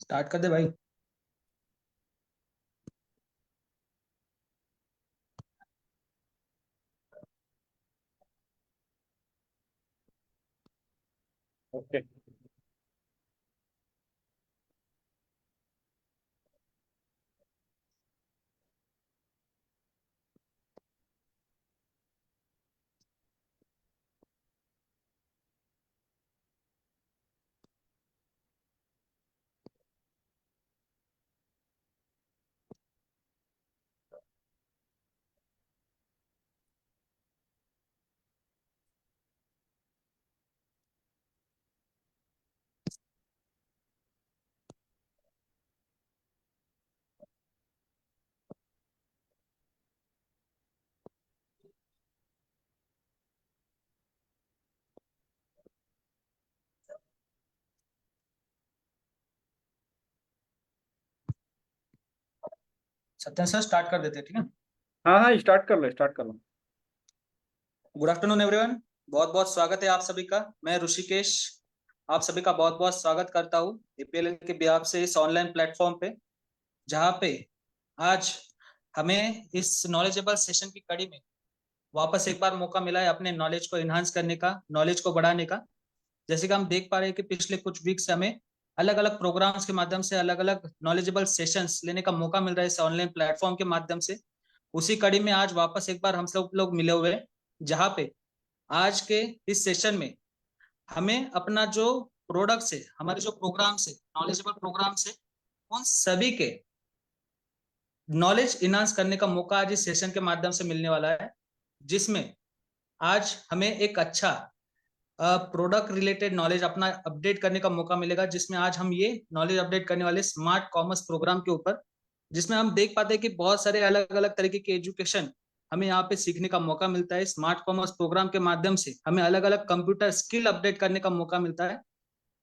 Start कर दे भाई। Okay. Satyan sir start कर देते हैं, ठीक है। हाँ हाँ, स्टार्ट कर लो, स्टार्ट कर लो। Good afternoon everyone. बहुत बहुत स्वागत है आप सभी का। मैं ऋषिकेश आप सभी का बहुत बहुत स्वागत करता हूँ एपीएल के बिहाफ से इस ऑनलाइन प्लेटफॉर्म पे, जहाँ पे आज हमें इस नॉलेजेबल सेशन की कड़ी में वापस एक बार मौका मिला है अपने नॉलेज को इन्हांस करने का, नॉलेज को बढ़ाने का। जैसे कि हम देख पा रहे हैं कि पिछले कुछ वीक से हमें अलग अलग प्रोग्राम्स के माध्यम से अलग अलग नॉलेजेबल सेशंस लेने का मौका मिल रहा है इस ऑनलाइन प्लेटफॉर्म के माध्यम से। उसी कड़ी में आज वापस एक बार हम सब लोग मिले हुए हैं, जहाँ पे आज के इस सेशन में हमें अपना जो प्रोडक्ट है, हमारे जो प्रोग्राम है, नॉलेजेबल प्रोग्राम है, उन सभी के नॉलेज इनहांस करने का मौका आज इस सेशन के माध्यम से मिलने वाला है, जिसमें आज हमें एक अच्छा प्रोडक्ट रिलेटेड नॉलेज अपना अपडेट करने का मौका मिलेगा, जिसमें आज हम ये नॉलेज अपडेट करने वाले स्मार्ट कॉमर्स प्रोग्राम के ऊपर, जिसमें हम देख पाते हैं कि बहुत सारे अलग अलग तरीके के एजुकेशन हमें यहाँ पे सीखने का मौका मिलता है। स्मार्ट कॉमर्स प्रोग्राम के माध्यम से हमें अलग अलग कंप्यूटर स्किल अपडेट करने का मौका मिलता है,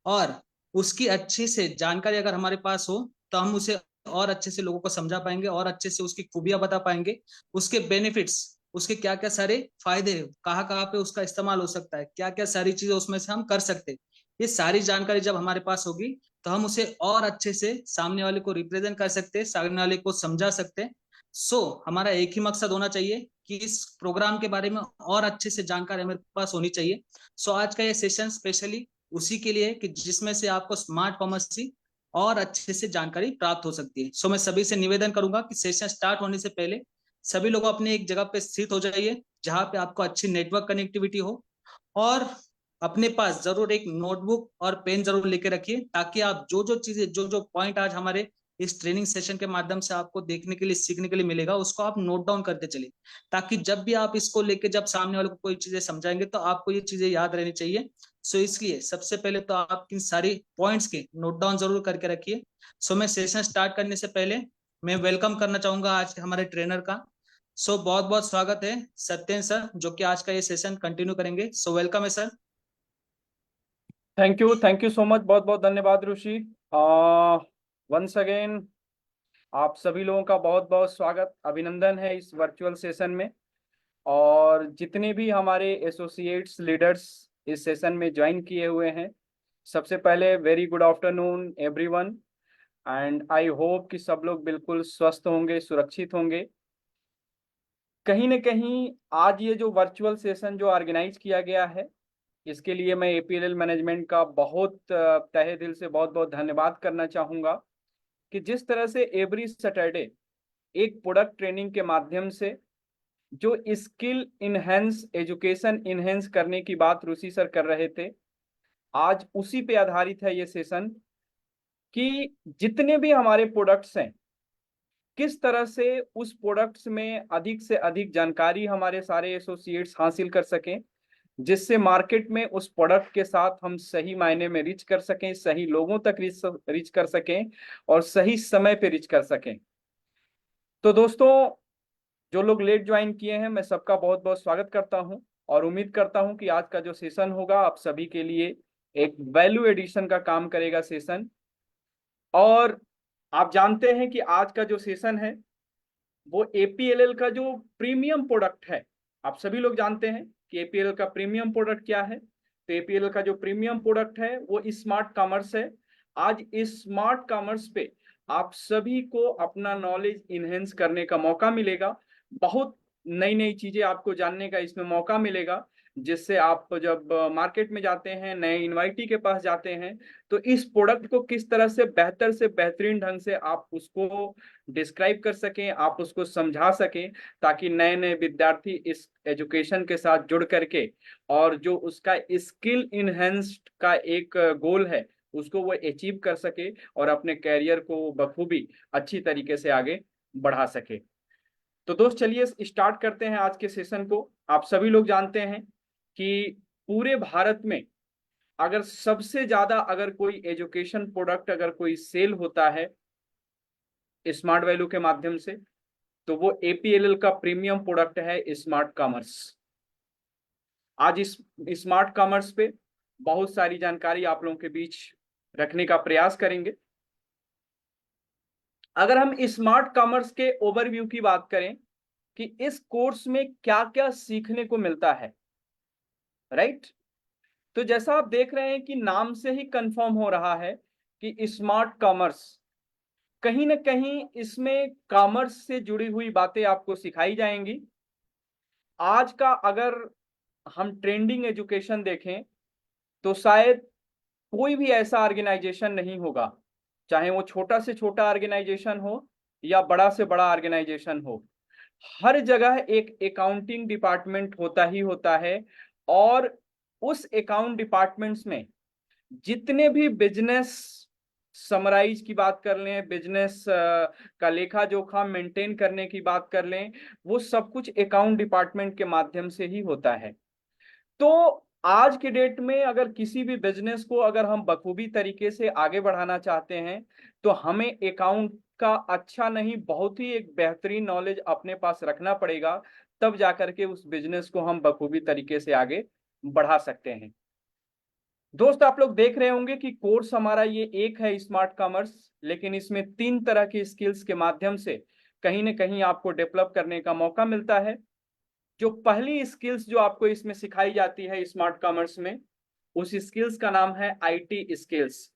और उसकी अच्छी से जानकारी अगर हमारे पास हो तो हम उसे और अच्छे से लोगों को समझा पाएंगे और अच्छे से उसकी खूबियां बता पाएंगे, उसके बेनिफिट्स, उसके क्या क्या सारे फायदे, कहाँ कहाँ पे उसका इस्तेमाल हो सकता है, क्या क्या सारी चीजें उसमें से हम कर सकते हैं। ये सारी जानकारी जब हमारे पास होगी तो हम उसे और अच्छे से सामने वाले को रिप्रेजेंट कर सकते हैं, सामने वाले को समझा सकते हैं। हमारा एक ही मकसद होना चाहिए कि इस प्रोग्राम के बारे में और अच्छे से जानकारी हमारे पास होनी चाहिए। आज का ये सेशन स्पेशली उसी के लिए कि जिसमें से आपको स्मार्ट कॉमर्स की और अच्छे से जानकारी प्राप्त हो सकती है। मैं सभी से निवेदन करूंगा कि सेशन स्टार्ट होने से पहले सभी लोग अपने एक जगह पे स्थित हो जाइए, जहां पे आपको अच्छी नेटवर्क कनेक्टिविटी हो, और अपने पास जरूर एक नोटबुक और पेन जरूर लेके रखिए, ताकि आप जो जो चीजें, जो जो पॉइंट आज हमारे इस ट्रेनिंग सेशन के माध्यम से आपको देखने के लिए, सीखने के लिए मिलेगा, उसको आप नोट डाउन करते चलिए, ताकि जब भी आप इसको लेके जब सामने वाले को कोई चीजें समझाएंगे तो आपको ये चीजें याद रहनी चाहिए। इसलिए सबसे पहले तो आप इन सारी पॉइंट्स के नोट डाउन जरूर करके रखिए। मैं सेशन स्टार्ट करने से पहले मैं वेलकम करना चाहूंगा आज के हमारे ट्रेनर का। बहुत बहुत स्वागत है सत्येंद्र सर, जो कि आज का ये सेशन कंटिन्यू करेंगे। वेलकम है sir. Thank you so much, बहुत बहुत धन्यवाद ऋषि। वंस अगेन आप सभी लोगों का बहुत बहुत स्वागत, अभिनंदन है इस वर्चुअल सेशन में। और जितने भी हमारे एसोसिएट्स लीडर्स इस सेशन में ज्वाइन किए हुए हैं, सबसे पहले very good afternoon everyone. And I hope कि सब लोग बिल्कुल स्वस्थ होंगे, सुरक्षित होंगे। कहीं न कहीं आज ये जो वर्चुअल सेशन जो ऑर्गेनाइज किया गया है, इसके लिए मैं एपीएलएल मैनेजमेंट का बहुत तहे दिल से बहुत बहुत धन्यवाद करना चाहूँगा कि जिस तरह से एवरी सैटरडे एक प्रोडक्ट ट्रेनिंग के माध्यम से जो स्किल इनहेंस, एजुकेशन इनहेंस करने की बात ऋषि सर कर रहे थे, आज उसी पे आधारित है ये सेशन कि जितने भी हमारे प्रोडक्ट्स हैं, किस तरह से उस प्रोडक्ट्स में अधिक से अधिक जानकारी हमारे सारे एसोसिएट्स हासिल कर सकें, जिससे मार्केट में उस प्रोडक्ट के साथ हम सही मायने में रीच कर सकें, सही लोगों तक रीच कर सकें और सही समय पे रीच कर सकें। तो दोस्तों, जो लोग लेट ज्वाइन किए हैं, मैं सबका बहुत बहुत स्वागत करता हूं और उम्मीद करता हूं कि आज का जो सेशन होगा आप सभी के लिए एक वैल्यू एडिशन का काम करेगा सेशन। और आप जानते हैं कि आज का जो सेशन है वो एपीएलएल का जो प्रीमियम प्रोडक्ट है, आप सभी लोग जानते हैं कि एपीएलएल का प्रीमियम प्रोडक्ट क्या है। तो एपीएलएल का जो प्रीमियम प्रोडक्ट है वो स्मार्ट कॉमर्स है। आज इस स्मार्ट कॉमर्स पे आप सभी को अपना नॉलेज इनहेंस करने का मौका मिलेगा। बहुत नई नई चीजें आपको जानने का इसमें मौका मिलेगा, जिससे आप जब मार्केट में जाते हैं, नए इन्वाइटी के पास जाते हैं, तो इस प्रोडक्ट को किस तरह से बेहतरीन ढंग से आप उसको डिस्क्राइब कर सकें, आप उसको समझा सकें, ताकि नए नए विद्यार्थी इस एजुकेशन के साथ जुड़ करके और जो उसका स्किल इनहेंस्ड का एक गोल है उसको वो अचीव कर सके और अपने कैरियर को बखूबी अच्छी तरीके से आगे बढ़ा सके। तो दोस्त चलिए स्टार्ट करते हैं आज के सेशन को। आप सभी लोग जानते हैं कि पूरे भारत में अगर सबसे ज्यादा अगर कोई एजुकेशन प्रोडक्ट अगर कोई सेल होता है स्मार्ट वैल्यू के माध्यम से, तो वो एपीएलएल का प्रीमियम प्रोडक्ट है स्मार्ट कॉमर्स। आज इस स्मार्ट कॉमर्स पे बहुत सारी जानकारी आप लोगों के बीच रखने का प्रयास करेंगे। अगर हम स्मार्ट कॉमर्स के ओवरव्यू की बात करें कि इस कोर्स में क्या क्या सीखने को मिलता है, राइट, तो जैसा आप देख रहे हैं कि नाम से ही कंफर्म हो रहा है कि स्मार्ट कॉमर्स, कहीं ना कहीं इसमें कॉमर्स से जुड़ी हुई बातें आपको सिखाई जाएंगी। आज का अगर हम ट्रेंडिंग एजुकेशन देखें तो शायद कोई भी ऐसा ऑर्गेनाइजेशन नहीं होगा, चाहे वो छोटा से छोटा ऑर्गेनाइजेशन हो या बड़ा से बड़ा ऑर्गेनाइजेशन हो, हर जगह एक अकाउंटिंग डिपार्टमेंट होता ही होता है। और उस अकाउंट डिपार्टमेंट्स में जितने भी बिजनेस समराइज की बात कर लें, बिजनेस का लेखा जोखा मेंटेन करने की बात कर लें, वो सब कुछ अकाउंट डिपार्टमेंट के माध्यम से ही होता है। तो आज के डेट में अगर किसी भी बिजनेस को अगर हम बखूबी तरीके से आगे बढ़ाना चाहते हैं, तो हमें अकाउंट का अच्छा नहीं बहुत ही एक बेहतरीन नॉलेज अपने पास रखना पड़ेगा, तब जाकर के उस बिजनेस को हम बखूबी तरीके से आगे बढ़ा सकते हैं। दोस्त आप लोग देख रहे होंगे कि कोर्स हमारा ये एक है स्मार्ट कॉमर्स, लेकिन इसमें 3 तरह की स्किल्स के माध्यम से कहीं ना कहीं आपको डेवलप करने का मौका मिलता है। जो पहली स्किल्स जो आपको इसमें सिखाई जाती है स्मार्ट कॉमर्स में, उस स्किल्स का नाम है आईटी स्किल्स,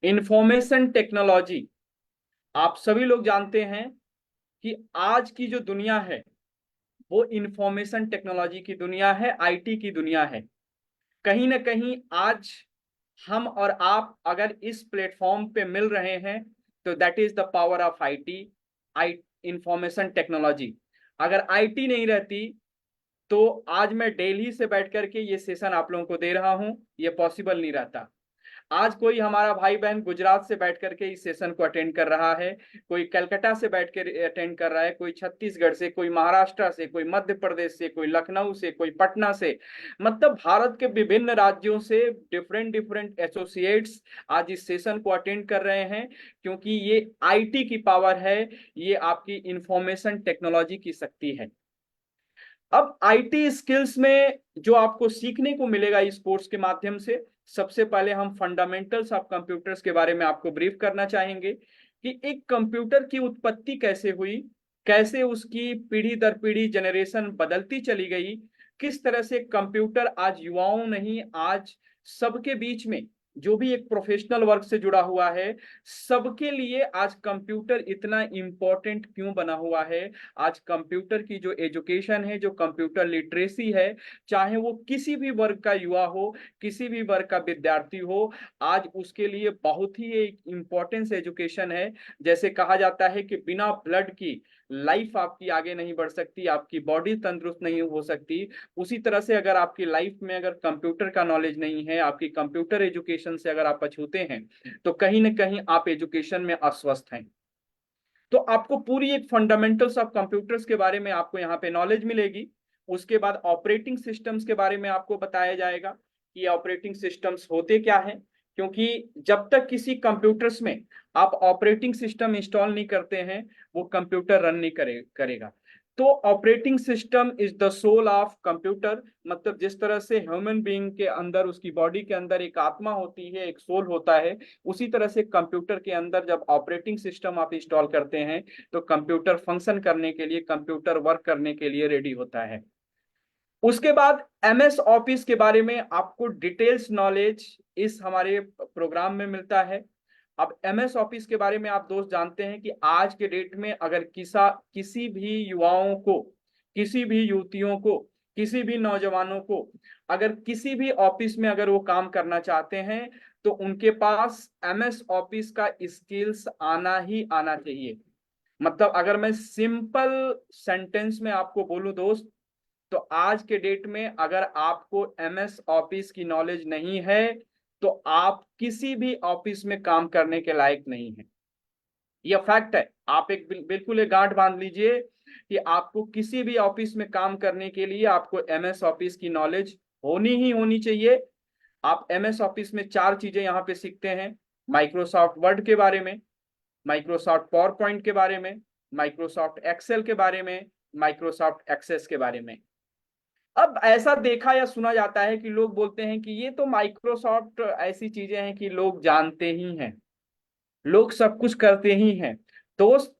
इंफॉर्मेशन टेक्नोलॉजी। आप सभी लोग जानते हैं कि आज की जो दुनिया है वो इंफॉर्मेशन टेक्नोलॉजी की दुनिया है, आईटी की दुनिया है। कहीं ना कहीं आज हम और आप अगर इस प्लेटफॉर्म पे मिल रहे हैं, तो that is the power of IT, I information technology. अगर आईटी नहीं रहती तो आज मैं दिल्ली से बैठ करके ये सेशन आप लोगों को दे रहा हूं, ये पॉसिबल नहीं रहता। आज कोई हमारा भाई बहन गुजरात से बैठ करके इस सेशन को अटेंड कर रहा है, कोई कलकत्ता से बैठ कर अटेंड कर रहा है, कोई छत्तीसगढ़ से, कोई महाराष्ट्र से, कोई मध्य प्रदेश से, कोई लखनऊ से, कोई पटना से, मतलब भारत के विभिन्न राज्यों से डिफरेंट डिफरेंट एसोसिएट्स आज इस सेशन को अटेंड कर रहे हैं, क्योंकि ये आईटी की पावर है, ये आपकी इंफॉर्मेशन टेक्नोलॉजी की शक्ति है। अब आईटी स्किल्स में जो आपको सीखने को मिलेगा इस कोर्स के माध्यम से, सबसे पहले हम फंडामेंटल्स ऑफ कंप्यूटर्स के बारे में आपको ब्रीफ करना चाहेंगे कि एक कंप्यूटर की उत्पत्ति कैसे हुई, कैसे उसकी पीढ़ी दर पीढ़ी जनरेशन बदलती चली गई, किस तरह से कंप्यूटर आज युवाओं नहीं, आज सबके बीच में जो भी एक प्रोफेशनल वर्क से जुड़ा हुआ है, सबके लिए आज कंप्यूटर इतना इंपॉर्टेंट क्यों बना हुआ है। आज कंप्यूटर की जो एजुकेशन है, जो कंप्यूटर लिटरेसी है, चाहे वो किसी भी वर्ग का युवा हो, किसी भी वर्ग का विद्यार्थी हो, आज उसके लिए बहुत ही एक इम्पोर्टेंस एजुकेशन है। जैसे कहा जाता है कि बिना ब्लड की लाइफ आपकी आगे नहीं बढ़ सकती, आपकी बॉडी तंदुरुस्त नहीं हो सकती, उसी तरह से अगर आपकी लाइफ में अगर कंप्यूटर का नॉलेज नहीं है, आपकी कंप्यूटर एजुकेशन से अगर आप अछूते हैं, तो कहीं ना कहीं आप एजुकेशन में अस्वस्थ हैं। तो आपको पूरी एक फंडामेंटल्स ऑफ कंप्यूटर्स के बारे में आपको यहाँ पे नॉलेज मिलेगी। उसके बाद ऑपरेटिंग सिस्टम्स के बारे में आपको बताया जाएगा कि ऑपरेटिंग सिस्टम्स होते क्या हैं, क्योंकि जब तक किसी कंप्यूटर्स में आप ऑपरेटिंग सिस्टम इंस्टॉल नहीं करते हैं, वो कंप्यूटर रन नहीं करेगा। तो operating system is the soul of computer, मतलब जिस तरह से ह्यूमन बीइंग के अंदर, उसकी बॉडी के अंदर एक आत्मा होती है, एक सोल होता है, उसी तरह से कंप्यूटर के अंदर जब ऑपरेटिंग सिस्टम आप इंस्टॉल करते हैं, तो कंप्यूटर फंक्शन करने के लिए, कंप्यूटर वर्क करने के लिए रेडी होता है। उसके बाद एमएस ऑफिस के बारे में आपको डिटेल्स नॉलेज इस हमारे प्रोग्राम में मिलता है। अब एमएस ऑफिस के बारे में आप दोस्त जानते हैं कि आज के डेट में अगर किसी भी युवाओं को, किसी भी युवतियों को, किसी भी नौजवानों को अगर किसी भी ऑफिस में अगर वो काम करना चाहते हैं तो उनके पास एमएस ऑफिस का स्किल्स आना ही आना चाहिए। मतलब अगर मैं सिंपल सेंटेंस में आपको बोलूं दोस्त, तो आज के डेट में अगर आपको एमएस ऑफिस की नॉलेज नहीं है तो आप किसी भी ऑफिस में काम करने के लायक नहीं है। यह फैक्ट है। आप एक बिल्कुल एक गांठ बांध लीजिए कि आपको किसी भी ऑफिस में काम करने के लिए आपको एमएस ऑफिस की नॉलेज होनी ही होनी चाहिए। आप एमएस ऑफिस में 4 चीजें यहाँ पे सीखते हैं: माइक्रोसॉफ्ट वर्ड के बारे में, माइक्रोसॉफ्ट पावर पॉइंट के बारे में, माइक्रोसॉफ्ट एक्सेल के बारे में, माइक्रोसॉफ्ट एक्सेस के बारे में। अब ऐसा देखा या सुना जाता है कि लोग बोलते हैं कि ये तो माइक्रोसॉफ्ट ऐसी चीजें हैं कि लोग जानते ही हैं, लोग सब कुछ करते ही हैं। दोस्त,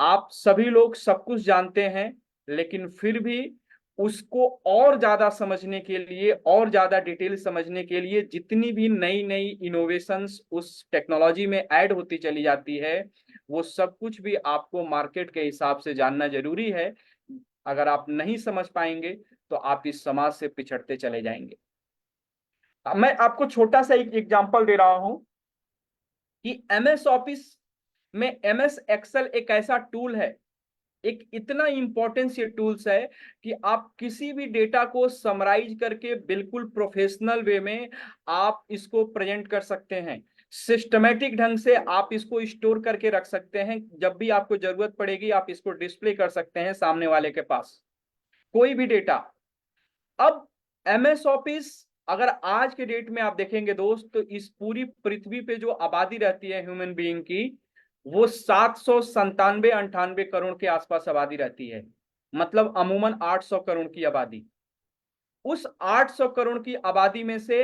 आप सभी लोग सब कुछ जानते हैं, लेकिन फिर भी उसको और ज्यादा समझने के लिए, और ज्यादा डिटेल समझने के लिए जितनी भी नई नई इनोवेशंस उस टेक्नोलॉजी में ऐड होती चली जाती है, वो सब कुछ भी आपको मार्केट के हिसाब से जानना जरूरी है। अगर आप नहीं समझ पाएंगे तो आप इस समाज से पिछड़ते चले जाएंगे। मैं आपको छोटा सा एक एग्जांपल दे रहा हूं कि एमएस ऑफिस में एमएस एक्सेल एक ऐसा टूल है, एक इतना इंपॉर्टेंस ये टूल्स है कि आप किसी भी डेटा को समराइज करके बिल्कुल प्रोफेशनल वे में आप इसको प्रेजेंट कर सकते हैं। सिस्टमेटिक ढंग से आप इसको स्टोर करके रख सकते हैं। जब भी आपको जरूरत पड़ेगी आप इसको डिस्प्ले कर सकते हैं सामने वाले के पास, कोई भी डेटा। अब एमएस ऑफिस अगर आज के डेट में आप देखेंगे दोस्त, तो इस पूरी पृथ्वी पे जो आबादी रहती है ह्यूमन बीइंग की, वो 797-98 करोड़ के आसपास आबादी रहती है। मतलब अमूमन 800 करोड़ की आबादी। उस 800 करोड़ की आबादी में से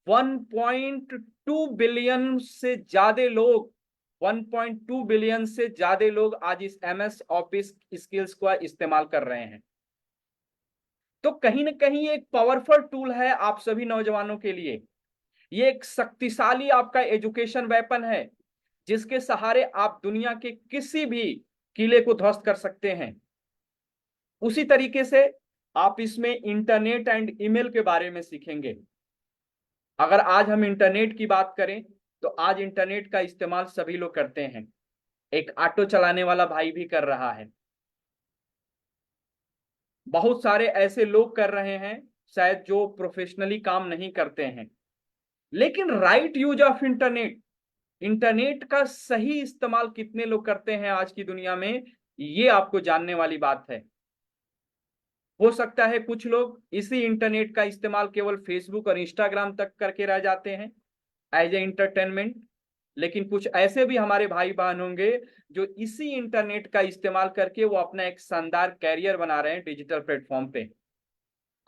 1.2 बिलियन से ज्यादा लोग, 1.2 बिलियन से ज्यादा लोग आज इस एमएस ऑफिस स्किल्स का इस्तेमाल कर रहे हैं। तो कहीं ना कहीं एक पावरफुल टूल है आप सभी नौजवानों के लिए। ये एक शक्तिशाली आपका एजुकेशन वेपन है जिसके सहारे आप दुनिया के किसी भी किले को ध्वस्त कर सकते हैं। उसी तरीके से आप इसमें इंटरनेट एंड ईमेल के बारे में सीखेंगे। अगर आज हम इंटरनेट की बात करें तो आज इंटरनेट का इस्तेमाल सभी लोग करते हैं। एक ऑटो चलाने वाला भाई भी कर रहा है, बहुत सारे ऐसे लोग कर रहे हैं शायद जो प्रोफेशनली काम नहीं करते हैं। लेकिन right use of internet, internet का सही इस्तेमाल कितने लोग करते हैं आज की दुनिया में, ये आपको जानने वाली बात है। हो सकता है कुछ लोग इसी इंटरनेट का इस्तेमाल केवल फेसबुक और इंस्टाग्राम तक करके रह जाते हैं एज ए इंटरटेनमेंट, लेकिन कुछ ऐसे भी हमारे भाई बहन होंगे जो इसी इंटरनेट का इस्तेमाल करके वो अपना एक शानदार कैरियर बना रहे हैं डिजिटल प्लेटफॉर्म पे।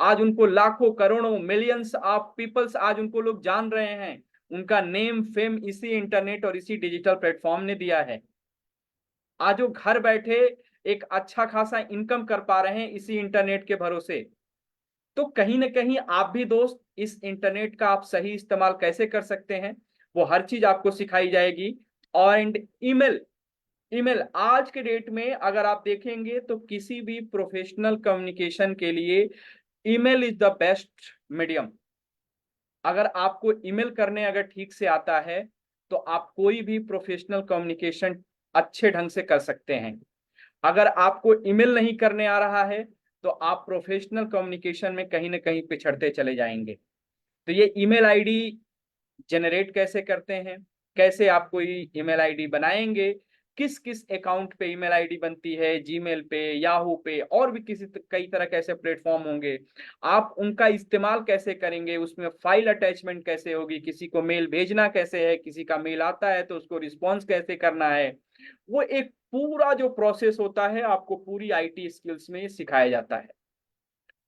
आज उनको लाखों करोड़ों मिलियंस ऑफ पीपल्स आज उनको लोग जान रहे हैं। उनका नेम फेम इसी इंटरनेट और इसी डिजिटल प्लेटफॉर्म ने दिया है। आज वो घर बैठे एक अच्छा खासा इनकम कर पा रहे हैं इसी इंटरनेट के भरोसे। तो कहीं ना कहीं आप भी दोस्त इस इंटरनेट का आप सही इस्तेमाल कैसे कर सकते हैं वो हर चीज आपको सिखाई जाएगी। और ईमेल, ईमेल आज के डेट में अगर आप देखेंगे तो किसी भी प्रोफेशनल कम्युनिकेशन के लिए email is the best medium. अगर आपको ईमेल करने अगर ठीक से आता है तो आप कोई भी प्रोफेशनल कम्युनिकेशन अच्छे ढंग से कर सकते हैं। अगर आपको ईमेल नहीं करने आ रहा है तो आप प्रोफेशनल कम्युनिकेशन में कहीं ना कहीं पिछड़ते चले जाएंगे। तो ये ईमेल आईडी जनरेट कैसे करते हैं, कैसे आप कोई ईमेल आईडी बनाएंगे, किस किस अकाउंट पे ईमेल आईडी बनती है, जीमेल पे, याहू पे, और भी कई तरह के ऐसे प्लेटफॉर्म होंगे, आप उनका इस्तेमाल कैसे करेंगे, उसमें फाइल अटैचमेंट कैसे होगी, किसी को मेल भेजना कैसे है, किसी का मेल आता है तो उसको रिस्पॉन्स कैसे करना है, वो एक पूरा जो प्रोसेस होता है आपको पूरी आईटी स्किल्स में सिखाया जाता है।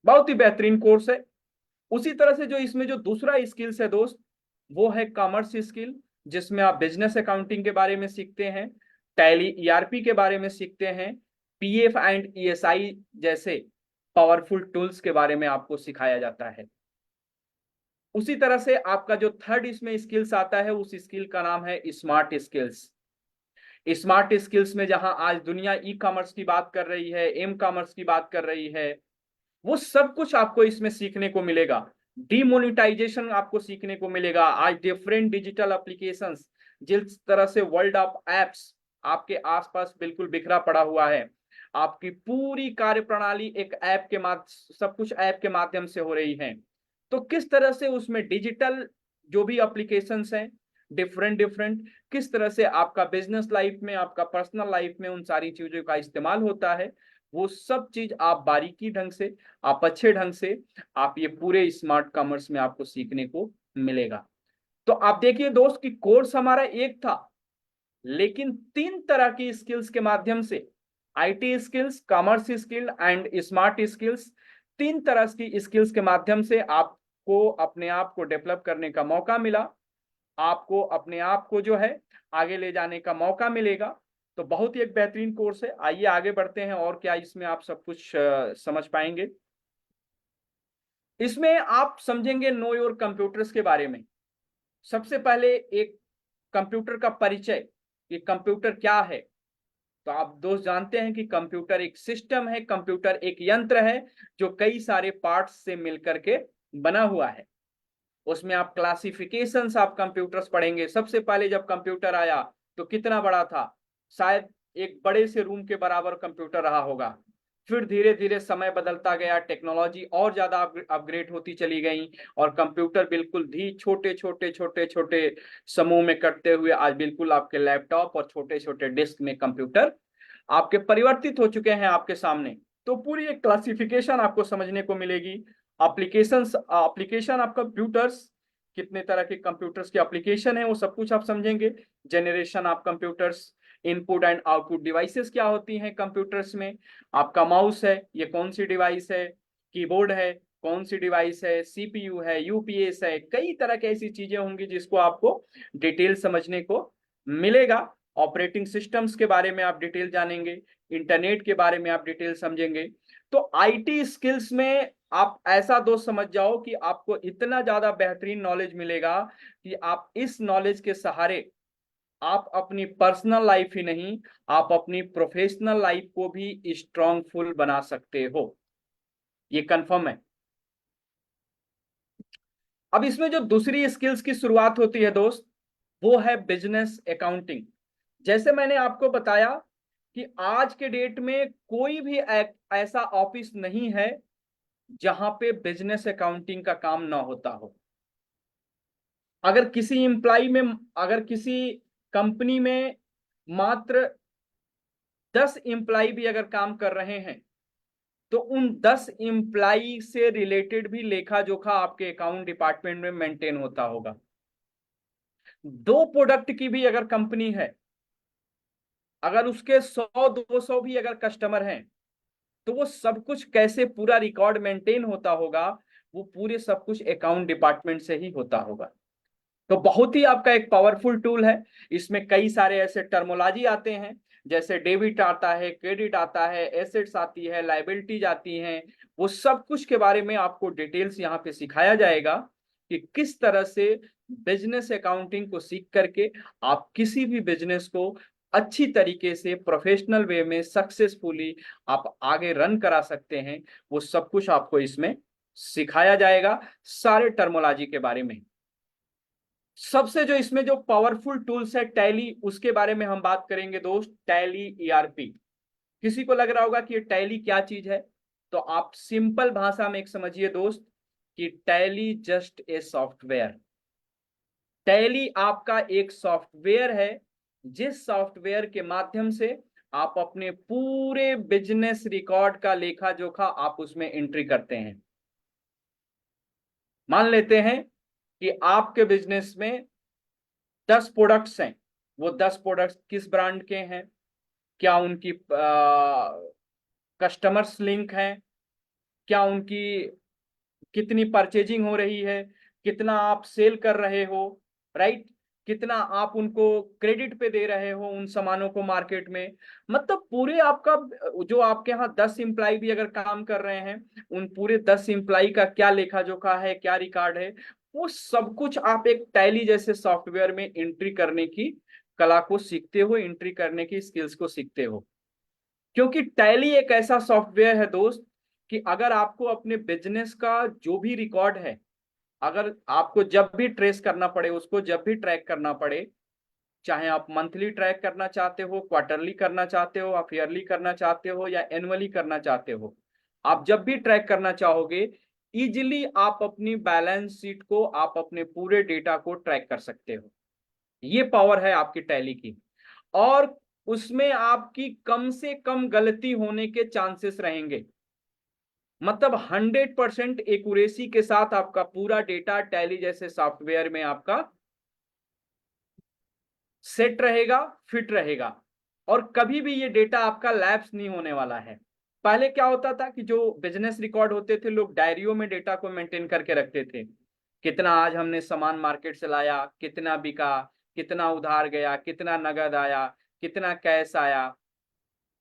बहुत ही बेहतरीन कोर्स है। उसी तरह से जो इसमें जो दूसरा स्किल्स है दोस्त, वो है कॉमर्स स्किल, जिसमें आप बिजनेस अकाउंटिंग के बारे में सीखते हैं, टैली ईआरपी के बारे में सीखते हैं, पीएफ एंड ईएसआई जैसे पावरफुल टूल्स के बारे में आपको सिखाया जाता है। उसी तरह से आपका जो थर्ड इसमें स्किल्स आता है, उस स्किल का नाम है स्मार्ट स्किल्स। स्मार्ट स्किल्स में जहां आज दुनिया ई कॉमर्स की बात कर रही है, एम कॉमर्स की बात कर रही है, वो सब कुछ आपको इसमें सीखने को मिलेगा। डीमोनेटाइजेशन आपको सीखने को मिलेगा। आज डिफरेंट डिजिटल एप्लीकेशंस, जिस तरह से वर्ल्ड ऑफ एप्स आपके आसपास बिल्कुल बिखरा पड़ा हुआ है, आपकी पूरी कार्य प्रणाली एक ऐप के माध्यम, सब कुछ ऐप के माध्यम से हो रही है। तो किस तरह से उसमें डिजिटल जो भी एप्लीकेशंस हैं डिफरेंट डिफरेंट, किस तरह से आपका बिजनेस लाइफ में, आपका पर्सनल लाइफ में उन सारी चीजों का इस्तेमाल होता है, वो सब चीज आप बारीकी ढंग से, आप अच्छे ढंग से, आप ये पूरे स्मार्ट कॉमर्स में आपको सीखने को मिलेगा। तो आप देखिए दोस्त कि कोर्स हमारा एक था, लेकिन 3 तरह की स्किल्स के माध्यम से, IT skills, commerce skill and smart skills, 3 तरह की स्किल्स के माध्यम से आपको अपने आप को डेवलप करने का मौका मिला, आपको अपने आप को जो है आगे ले जाने का मौका मिलेगा। तो बहुत ही एक बेहतरीन कोर्स है। आइए आगे बढ़ते हैं, और क्या इसमें आप सब कुछ समझ पाएंगे। इसमें आप समझेंगे नो योर कंप्यूटर्स के बारे में। सबसे पहले एक कंप्यूटर का परिचय, कि कंप्यूटर क्या है। तो आप दोस्त जानते हैं कि कंप्यूटर एक सिस्टम है, कंप्यूटर एक यंत्र है जो कई सारे पार्ट्स से मिलकर के बना हुआ है। उसमें आप क्लासिफिकेशंस, आप कंप्यूटर्स पढ़ेंगे। सबसे पहले जब कंप्यूटर आया तो कितना बड़ा था, शायद एक बड़े से रूम के बराबर कंप्यूटर रहा होगा। फिर धीरे धीरे समय बदलता गया, टेक्नोलॉजी और ज्यादा अपग्रेड होती चली गई, और कंप्यूटर बिल्कुल भी छोटे छोटे छोटे छोटे समूह में कटते हुए आज बिल्कुल आपके लैपटॉप और छोटे छोटे डिस्क में कंप्यूटर आपके परिवर्तित हो चुके हैं आपके सामने। तो पूरी एक क्लासिफिकेशन आपको समझने को मिलेगी। एप्लीकेशन ऑफ कंप्यूटर्स, कितने तरह के कंप्यूटर्स के एप्लीकेशन है वो सब कुछ आप समझेंगे। Generation of computers, input and output devices क्या होती हैं कंप्यूटर्स में, आपका माउस है ये कौन सी डिवाइस है, कीबोर्ड है कौन सी डिवाइस है, सीपीयू है, यूपीएस है, कई तरह की ऐसी चीजें होंगी जिसको आपको डिटेल समझने को मिलेगा। ऑपरेटिंग सिस्टम्स के बारे में आप डिटेल जानेंगे, इंटरनेट के बारे में आप डिटेल समझेंगे। तो आईटी स्किल्स में आप ऐसा दोस्त समझ जाओ कि आपको इतना ज्यादा बेहतरीन नॉलेज मिलेगा कि आप इस नॉलेज के सहारे आप अपनी पर्सनल लाइफ ही नहीं, आप अपनी प्रोफेशनल लाइफ को भी स्ट्रांगफुल बना सकते हो, ये कंफर्म है। अब इसमें जो दूसरी स्किल्स की शुरुआत होती है दोस्त, वो है बिजनेस अकाउंटिंग। जैसे मैंने आपको बताया कि आज के डेट में कोई भी ऐसा ऑफिस नहीं है जहां पे बिजनेस अकाउंटिंग का काम ना होता हो। अगर किसी एम्प्लॉय में, अगर किसी कंपनी में मात्र 10 एम्प्लॉय भी अगर काम कर रहे हैं, तो उन 10 एम्प्लॉय से रिलेटेड भी लेखा जोखा आपके अकाउंट डिपार्टमेंट में मेंटेन होता होगा। 2 प्रोडक्ट की भी अगर कंपनी है, अगर उसके 100-200 भी अगर कस्टमर हैं, तो वो सब कुछ कैसे पूरा रिकॉर्ड मेंटेन होता होगा, वो पूरे सब कुछ अकाउंट डिपार्टमेंट से ही होता होगा। तो बहुत ही आपका एक पावरफुल टूल है। इसमें कई सारे ऐसे टर्मोलॉजी आते हैं, जैसे डेबिट आता है, क्रेडिट आता है, एसेट्स आती है, लायबिलिटीज आती हैं। वो सब कुछ के बारे में आपको डिटेल्स यहाँ पे सिखाया जाएगा कि किस तरह से बिजनेस अकाउंटिंग को सीख करके आप किसी भी बिजनेस को अच्छी तरीके से प्रोफेशनल वे में सक्सेसफुली आप आगे रन करा सकते हैं। वो सब कुछ आपको इसमें सिखाया जाएगा, सारे टर्मोलॉजी के बारे में। सबसे जो इसमें जो पावरफुल टूल्स है टैली, उसके बारे में हम बात करेंगे दोस्त। टैली ईआरपी, किसी को लग रहा होगा कि ये टैली क्या चीज है, तो आप सिंपल भाषा में एक समझिए दोस्त कि tally just a software. Tally आपका एक सॉफ्टवेयर है, जिस सॉफ्टवेयर के माध्यम से आप अपने पूरे बिजनेस रिकॉर्ड का लेखा जोखा आप उसमें एंट्री करते हैं। मान लेते हैं कि आपके बिजनेस में 10 प्रोडक्ट्स हैं, वो 10 प्रोडक्ट्स किस ब्रांड के हैं, क्या उनकी कस्टमर्स लिंक हैं, क्या उनकी कितनी परचेजिंग हो रही है, कितना आप सेल कर रहे हो, राइट, कितना आप उनको क्रेडिट पे दे रहे हो उन सामानों को मार्केट में। मतलब पूरे आपका जो आपके यहाँ 10 एम्प्लॉय भी अगर काम कर रहे हैं, उन पूरे 10 एम्प्लॉय का क्या लेखा जोखा है, क्या रिकॉर्ड है, वो सब कुछ आप एक टैली जैसे सॉफ्टवेयर में एंट्री करने की कला को सीखते हो, एंट्री करने की स्किल्स को सीखते हो। क्योंकि टैली एक ऐसा सॉफ्टवेयर है दोस्त कि अगर आपको अपने बिजनेस का जो भी रिकॉर्ड है, अगर आपको जब भी ट्रेस करना पड़े, उसको जब भी ट्रैक करना पड़े, चाहे आप मंथली ट्रैक करना चाहते हो, क्वार्टरली करना चाहते हो, आप ईयरली करना चाहते हो या एनुअली करना चाहते हो, आप जब भी ट्रैक करना चाहोगे, इजिली आप अपनी बैलेंस शीट को, आप अपने पूरे डेटा को ट्रैक कर सकते हो। ये पावर है आपकी टैली की। और उसमें आपकी कम से कम गलती होने के चांसेस रहेंगे। मतलब 100% एक्यूरेसी के साथ आपका पूरा डेटा टैली जैसे सॉफ्टवेयर में आपका सेट रहेगा, फिट रहेगा, और कभी भी ये डेटा आपका लैप्स नहीं होने वाला है। पहले क्या होता था कि जो बिजनेस रिकॉर्ड होते थे, लोग डायरियों में डेटा को मेंटेन करके रखते थे। कितना आज हमने सामान मार्केट से लाया, कितना बिका, कितना उधार गया, कितना नगद आया, कितना कैश आया।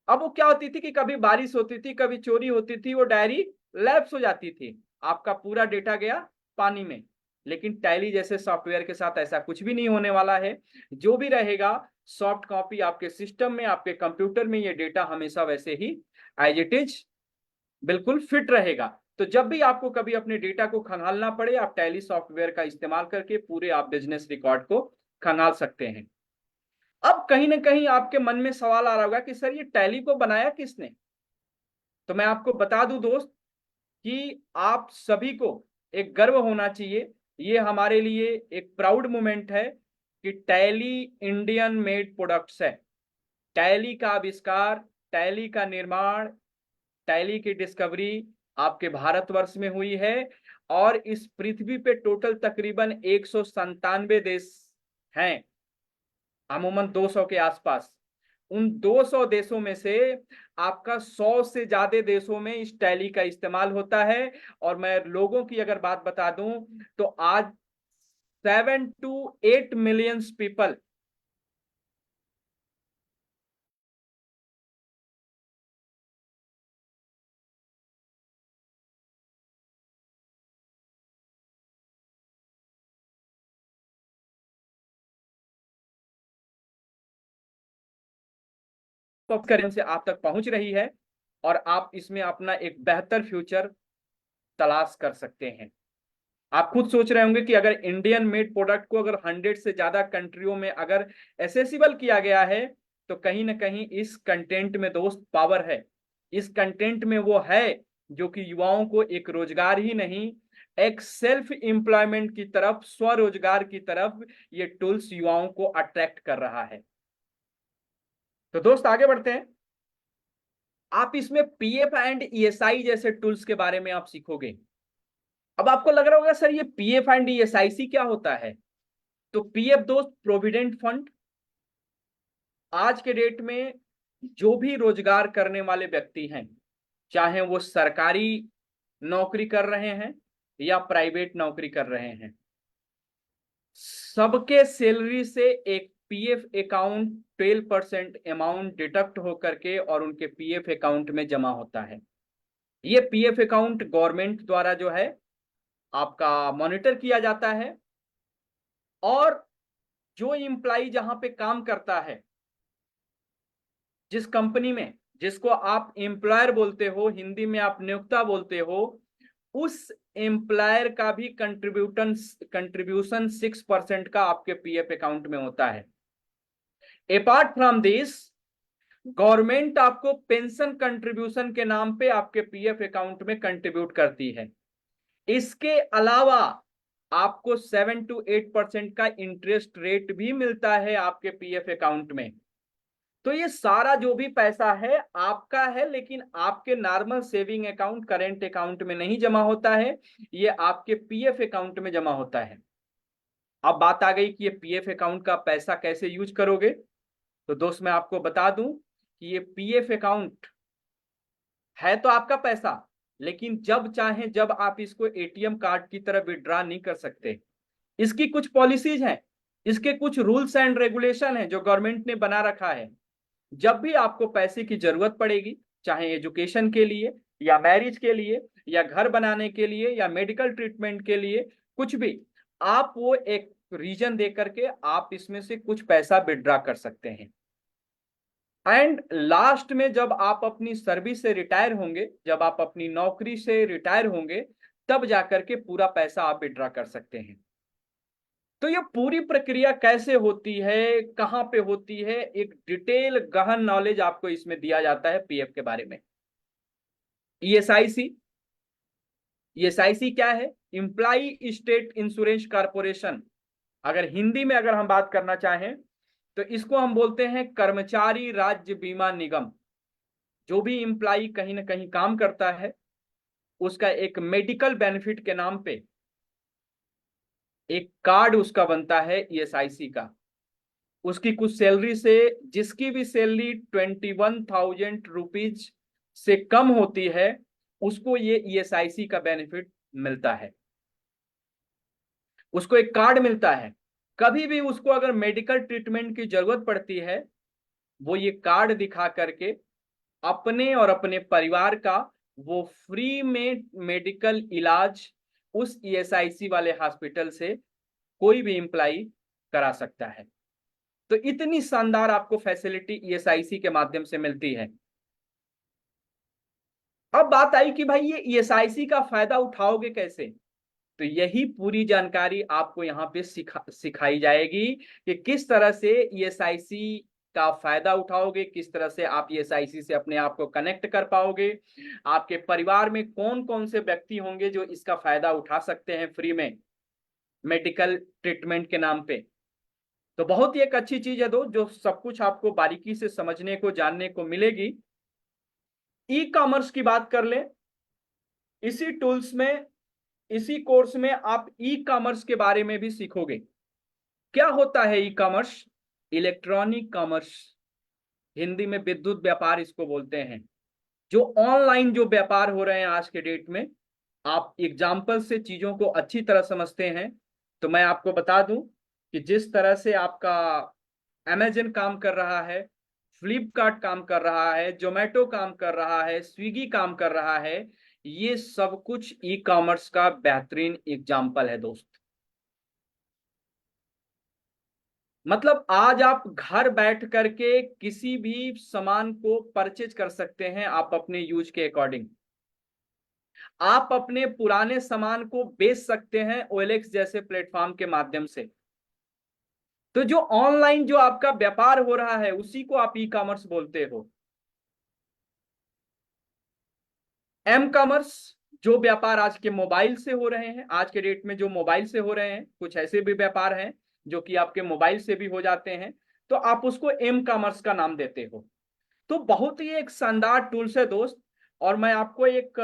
अब वो क्या होती थी कि कभी बारिश होती थी, कभी चोरी होती थी, वो डायरी लैप्स हो जाती थी, आपका पूरा डेटा गया पानी में। लेकिन टैली जैसे सॉफ्टवेयर के साथ ऐसा कुछ भी नहीं होने वाला है। जो भी रहेगा सॉफ्ट कॉपी आपके सिस्टम में, आपके कंप्यूटर में, ये डेटा हमेशा वैसे ही एज इट इज बिल्कुल फिट रहेगा। तो जब भी आपको कभी अपने डेटा को खंगालना पड़े, आप टैली सॉफ्टवेयर का इस्तेमाल करके पूरे आप बिजनेस रिकॉर्ड को खंगाल सकते हैं। अब कहीं ना कहीं आपके मन में सवाल आ रहा होगा कि सर ये टैली को बनाया किसने। तो मैं आपको बता दूं दोस्त कि आप सभी को एक गर्व होना चाहिए, ये हमारे लिए एक प्राउड मोमेंट है कि टैली इंडियन मेड प्रोडक्ट्स है। टैली का आविष्कार, टैली का निर्माण, टैली की डिस्कवरी आपके भारतवर्ष में हुई है। और इस पृथ्वी पे टोटल तकरीबन 197 देश हैं, अमूमन 200 के आसपास। उन 200 देशों में से आपका 100 से ज्यादा देशों में इस टैली का इस्तेमाल होता है। और मैं लोगों की अगर बात बता दूं तो आज 7 to 8 million पीपल से आप तक पहुंच रही है, और आप इसमें अपना एक बेहतर फ्यूचर तलाश कर सकते हैं। आप खुद सोच रहे होंगे कि अगर इंडियन मेड प्रोडक्ट को अगर 100 से ज्यादा कंट्रियों में अगर एसेसिबल किया गया है, तो कहीं ना कहीं इस कंटेंट में दोस्त पावर है। इस कंटेंट में वो है जो कि युवाओं को एक रोजगार ही नहीं, एक सेल्फ एम्प्लॉयमेंट की तरफ, स्वरोजगार की तरफ ये टूल्स युवाओं को अट्रैक्ट कर रहा है। तो दोस्त आगे बढ़ते हैं। आप इसमें पीएफ एंड ईएसआई जैसे टूल्स के बारे में आप सीखोगे। अब आपको लग रहा होगा सर ये पीएफ एंड ईएसआईसी क्या होता है। तो पीएफ दोस्त प्रोविडेंट फंड। आज के डेट में जो भी रोजगार करने वाले व्यक्ति हैं, चाहे वो सरकारी नौकरी कर रहे हैं या प्राइवेट नौकरी कर रहे हैं, सबके सैलरी से एक पीएफ अकाउंट 12% अमाउंट डिडक्ट होकर के और उनके पीएफ अकाउंट में जमा होता है। ये पीएफ अकाउंट गवर्नमेंट द्वारा जो है आपका मॉनिटर किया जाता है। और जो एम्प्लॉय जहां पे काम करता है, जिस कंपनी में, जिसको आप एम्प्लॉयर बोलते हो, हिंदी में आप नियोक्ता बोलते हो, उस एम्प्लॉयर का भी कंट्रीब्यूशन 6% का आपके पीएफ अकाउंट में होता है। अपार्ट फ्रॉम दिस, गवर्नमेंट आपको पेंशन कंट्रीब्यूशन के नाम पे आपके पीएफ अकाउंट में कंट्रीब्यूट करती है। इसके अलावा आपको 7 to 8% का इंटरेस्ट रेट भी मिलता है आपके पीएफ अकाउंट में। तो ये सारा जो भी पैसा है आपका है, लेकिन आपके normal saving account, current account में नहीं जमा होता है, ये आपके पीएफ अकाउंट में जमा होता है। अब बात आ गई कि ये पीएफ अकाउंट का पैसा कैसे यूज करोगे। तो दोस्त मैं आपको बता दूं कि ये पीएफ अकाउंट है तो आपका पैसा, लेकिन जब चाहे जब आप इसको एटीएम कार्ड की तरह विड्रॉ नहीं कर सकते। इसकी कुछ पॉलिसीज हैं, इसके कुछ रूल्स एंड रेगुलेशन हैं जो गवर्नमेंट ने बना रखा है। जब भी आपको पैसे की जरूरत पड़ेगी, चाहे एजुकेशन के लिए या मैरिज के लिए या घर बनाने के लिए या मेडिकल ट्रीटमेंट के लिए, कुछ भी, आप वो एक रीजन दे करके आप इसमें से कुछ पैसा विड्रॉ कर सकते हैं। एंड लास्ट में जब आप अपनी सर्विस से रिटायर होंगे, जब आप अपनी नौकरी से रिटायर होंगे, तब जाकर के पूरा पैसा आप विड्रॉ कर सकते हैं। तो ये पूरी प्रक्रिया कैसे होती है, कहां पे होती है, एक डिटेल गहन नॉलेज आपको इसमें दिया जाता है पीएफ के बारे में। ईएसआईसी, ईएसआईसी क्या है? Employee state insurance corporation. अगर हिंदी में अगर हम बात करना चाहें तो इसको हम बोलते हैं कर्मचारी राज्य बीमा निगम। जो भी इंप्लॉई कहीं ना कहीं काम करता है, उसका एक मेडिकल बेनिफिट के नाम पे एक कार्ड उसका बनता है ईएसआईसी का। उसकी कुछ सैलरी से, जिसकी भी सैलरी 21,000 रुपीज से कम होती है, उसको ये ईएसआईसी का बेनिफिट मिलता है। उसको एक कार्ड मिलता है। कभी भी उसको अगर मेडिकल ट्रीटमेंट की जरूरत पड़ती है, वो ये कार्ड दिखा करके अपने और अपने परिवार का वो फ्री में मेडिकल इलाज उस ईएसआईसी वाले हॉस्पिटल से कोई भी एम्प्लॉई करा सकता है। तो इतनी शानदार आपको फैसिलिटी ईएसआईसी के माध्यम से मिलती है। अब बात आई कि भाई ये ईएसआईसी का फायदा उठाओगे कैसे? तो यही पूरी जानकारी आपको यहाँ पे सिखाई जाएगी कि किस तरह से ईएसआईसी का फायदा उठाओगे, किस तरह से आप ईएसआईसी से अपने आप को कनेक्ट कर पाओगे, आपके परिवार में कौन कौन से व्यक्ति होंगे जो इसका फायदा उठा सकते हैं फ्री में मेडिकल ट्रीटमेंट के नाम पे। तो बहुत ही एक अच्छी चीज है दोस्त, जो सब कुछ आपको बारीकी से समझने को, जानने को मिलेगी। ई कॉमर्स की बात कर ले, इसी टूल्स में, इसी कोर्स में आप ई कॉमर्स के बारे में भी सीखोगे। क्या होता है e commerce? Electronic commerce, Hindi में विद्युत व्यापार इसको बोलते हैं। जो ऑनलाइन जो व्यापार हो रहे हैं आज के डेट में, आप एग्जाम्पल से चीजों को अच्छी तरह समझते हैं तो मैं आपको बता दूं कि जिस तरह से आपका अमेजन काम कर रहा है, फ्लिपकार्ट काम कर रहा है, जोमेटो काम कर रहा है, स्विगी काम कर रहा है, ये सब कुछ ई कॉमर्स का बेहतरीन एग्जाम्पल है दोस्त। मतलब आज आप घर बैठ करके किसी भी सामान को परचेज कर सकते हैं आप अपने यूज के अकॉर्डिंग। आप अपने पुराने सामान को बेच सकते हैं ओएलएक्स जैसे प्लेटफॉर्म के माध्यम से। तो जो ऑनलाइन जो आपका व्यापार हो रहा है उसी को आप ई कॉमर्स बोलते हो। एम कॉमर्स, जो व्यापार आज के मोबाइल से हो रहे हैं, आज के डेट में जो मोबाइल से हो रहे हैं, कुछ ऐसे भी व्यापार हैं जो कि आपके मोबाइल से भी हो जाते हैं, तो आप उसको एम कॉमर्स का नाम देते हो। तो बहुत ही एक शानदार टूल्स है दोस्त। और मैं आपको एक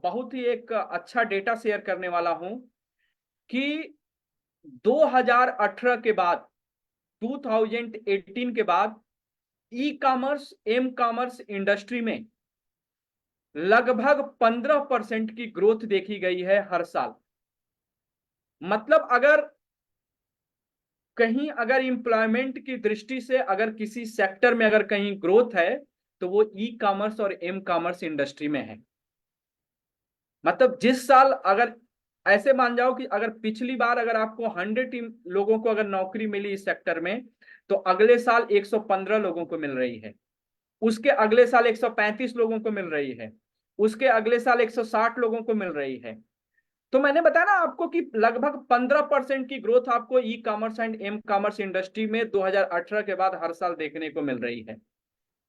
बहुत ही एक अच्छा डेटा शेयर करने वाला हूं कि 2018 के बाद, 2018 के बाद e-commerce, m-commerce industry में लगभग 15% की ग्रोथ देखी गई है हर साल। मतलब अगर कहीं अगर इंप्लॉयमेंट की दृष्टि से अगर किसी सेक्टर में अगर कहीं ग्रोथ है तो वो ई कॉमर्स और एम कॉमर्स इंडस्ट्री में है। मतलब जिस साल अगर ऐसे मान जाओ कि अगर पिछली बार अगर आपको 100 लोगों को अगर नौकरी मिली इस सेक्टर में, तो अगले साल 115 लोगों को मिल रही है, उसके अगले साल 135 लोगों को मिल रही है, उसके अगले साल 160 लोगों को मिल रही है। तो मैंने बताया ना आपको कि लगभग 15% की ग्रोथ आपको e commerce and M commerce industry में 2018 के बाद हर साल देखने को मिल रही है।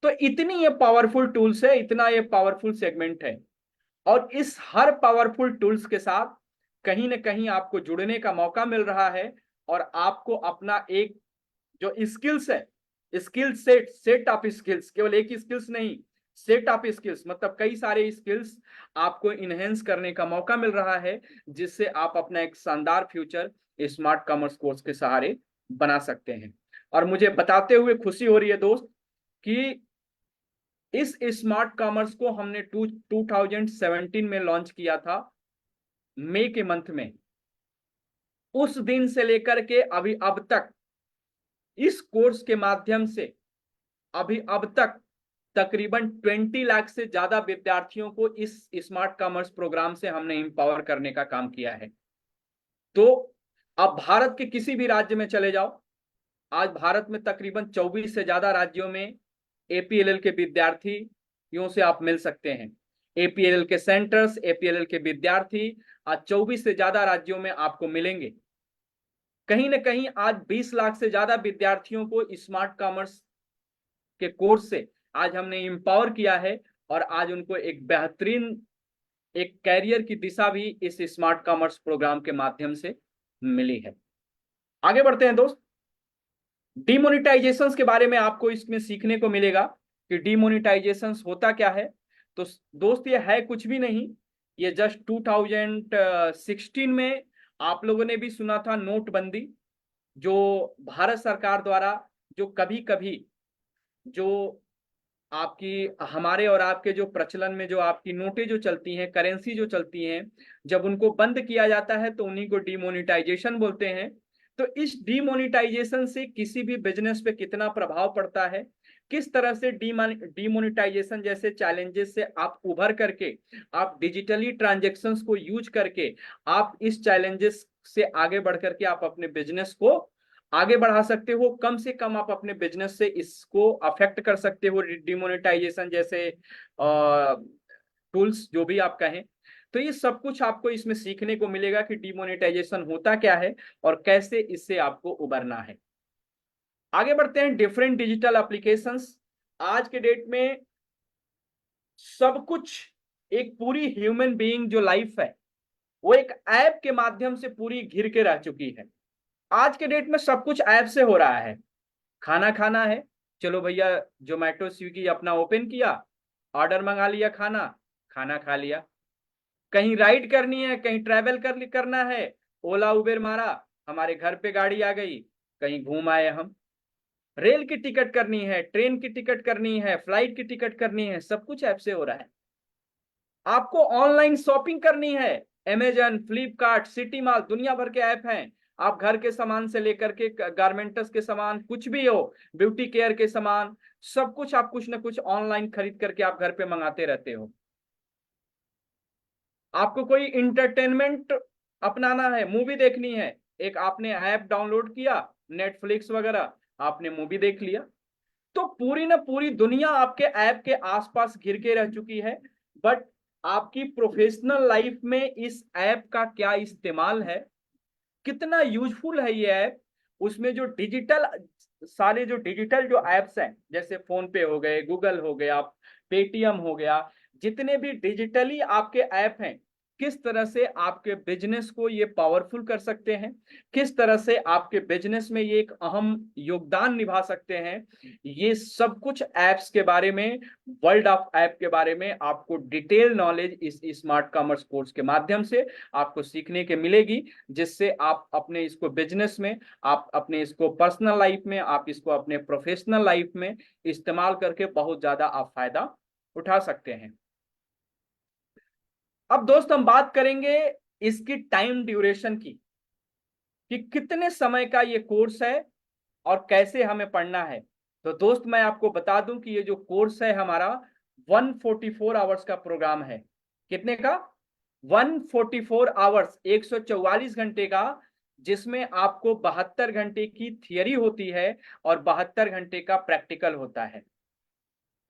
तो इतनी ये पावरफुल टूल्स है, इतना ये पावरफुल सेगमेंट है। और इस हर पावरफुल टूल्स के साथ कहीं ना कहीं आपको जुड़ने का मौका मिल रहा है और आपको अपना एक जो स्किल्स है, skill set, set of skills, केवल एक ही स्किल्स नहीं, सेट ऑफ स्किल्स, मतलब कई सारे स्किल्स आपको इनहेंस करने का मौका मिल रहा है, जिससे आप अपना एक शानदार फ्यूचर स्मार्ट कॉमर्स कोर्स के सहारे बना सकते हैं। और मुझे बताते हुए खुशी हो रही है दोस्त कि इस स्मार्ट कॉमर्स को हमने 2017 में लॉन्च किया था, मई के मंथ में। उस दिन से लेकर के अभी अब तक इस कोर्स के माध्यम से अभी अब तक तकरीबन 20 लाख से ज्यादा विद्यार्थियों को इस स्मार्ट कॉमर्स प्रोग्राम से हमने एम्पावर करने का काम किया है। तो आप भारत के किसी भी राज्य में चले जाओ, आज भारत में तकरीबन 24 से ज्यादा राज्यों में एपीएलएल के विद्यार्थियों से आप मिल सकते हैं। एपीएलएल के सेंटर्स, एपीएलएल के विद्यार्थी आज 24 से ज्यादा राज्यों में आपको मिलेंगे। कहीं ना कहीं आज 20 लाख से ज्यादा विद्यार्थियों को स्मार्ट कॉमर्स के कोर्स से आज हमने एम्पावर किया है, और आज उनको एक बेहतरीन एक कैरियर की दिशा भी इस स्मार्ट कॉमर्स प्रोग्राम के माध्यम से मिली है। आगे बढ़ते हैं दोस्त। डिमोनिटाइजेशन के बारे में आपको इसमें सीखने को मिलेगा कि डिमोनिटाइजेशन होता क्या है। तो दोस्त ये है कुछ भी नहीं, ये जस्ट 2016 में आप लोगों ने भी सुना था नोटबंदी, जो भारत सरकार द्वारा जो कभी कभी जो आपकी हमारे और आपके जो प्रचलन में जो आपकी नोटें जो चलती हैं, करेंसी जो चलती हैं, जब उनको बंद किया जाता है तो उन्हीं को डिमोनिटाइजेशन बोलते हैं। तो इस डिमोनिटाइजेशन से किसी भी बिजनेस पे कितना प्रभाव पड़ता है, किस तरह से डिमोनिटाइजेशन जैसे चैलेंजेस से आप उभर करके आप डिजिटली ट्रांजेक्शन्स को यूज करके आप इस चैलेंजेस से आगे बढ़ करके आप अपने बिजनेस को आगे बढ़ा सकते हो, कम से कम आप अपने बिजनेस से इसको अफेक्ट कर सकते हो, डिमोनेटाइजेशन जैसे टूल्स जो भी आप कहें। तो ये सब कुछ आपको इसमें सीखने को मिलेगा कि डिमोनेटाइजेशन होता क्या है और कैसे इससे आपको उबरना है। आगे बढ़ते हैं। डिफरेंट डिजिटल एप्लीकेशंस, आज के डेट में सब कुछ एक पूरी ह्यूमन बीइंग जो लाइफ है वो एक ऐप के माध्यम से पूरी घिर के रह चुकी है। आज के डेट में सब कुछ ऐप से हो रहा है। खाना खाना है, चलो भैया जोमेटो स्विगी अपना ओपन किया, ऑर्डर मंगा लिया, खाना खाना खा लिया। कहीं राइड करनी है, कहीं ट्रैवल करना है, ओला उबेर मारा, हमारे घर पे गाड़ी आ गई, कहीं घूम आए हम। रेल की टिकट करनी है, ट्रेन की टिकट करनी है, फ्लाइट की टिकट करनी है, सब कुछ ऐप से हो रहा है। आपको ऑनलाइन शॉपिंग करनी है, अमेजन, फ्लिपकार्ट, सिटी मॉल, दुनिया भर के ऐप हैं। आप घर के सामान से लेकर के गारमेंट्स के सामान कुछ भी हो, ब्यूटी केयर के सामान, सब कुछ आप कुछ ना कुछ ऑनलाइन खरीद करके आप घर पे मंगाते रहते हो। आपको कोई इंटरटेनमेंट अपनाना है, मूवी देखनी है, एक आपने ऐप डाउनलोड किया, नेटफ्लिक्स वगैरह, आपने मूवी देख लिया। तो पूरी ना पूरी दुनिया आपके ऐप के आसपास घिर के रह चुकी है। बट आपकी प्रोफेशनल लाइफ में इस ऐप का क्या इस्तेमाल है, कितना यूजफुल है ये ऐप, उसमें जो डिजिटल सारे जो डिजिटल जो ऐप्स हैं, जैसे फोन पे हो गए, गूगल हो गया, पेटीएम हो गया, जितने भी डिजिटली आपके ऐप हैं, किस तरह से आपके बिजनेस को ये पावरफुल कर सकते हैं, किस तरह से आपके बिजनेस में ये एक अहम योगदान निभा सकते हैं, ये सब कुछ ऐप्स के बारे में, वर्ल्ड ऑफ ऐप के बारे में आपको डिटेल नॉलेज इस स्मार्ट कॉमर्स कोर्स के माध्यम से आपको सीखने के मिलेगी, जिससे आप अपने इसको बिजनेस में, आप अपने इसको पर्सनल लाइफ में, आप इसको अपने प्रोफेशनल लाइफ में इस्तेमाल करके बहुत ज्यादा आप फायदा उठा सकते हैं। अब दोस्त हम बात करेंगे इसकी टाइम ड्यूरेशन की, कि कितने समय का ये कोर्स है और कैसे हमें पढ़ना है। तो दोस्त मैं आपको बता दूं कि ये जो कोर्स है हमारा 144 आवर्स का प्रोग्राम है। कितने का? 144 आवर्स, 144 घंटे का, जिसमें आपको 72 घंटे की थियरी होती है और 72 घंटे का प्रैक्टिकल होता है।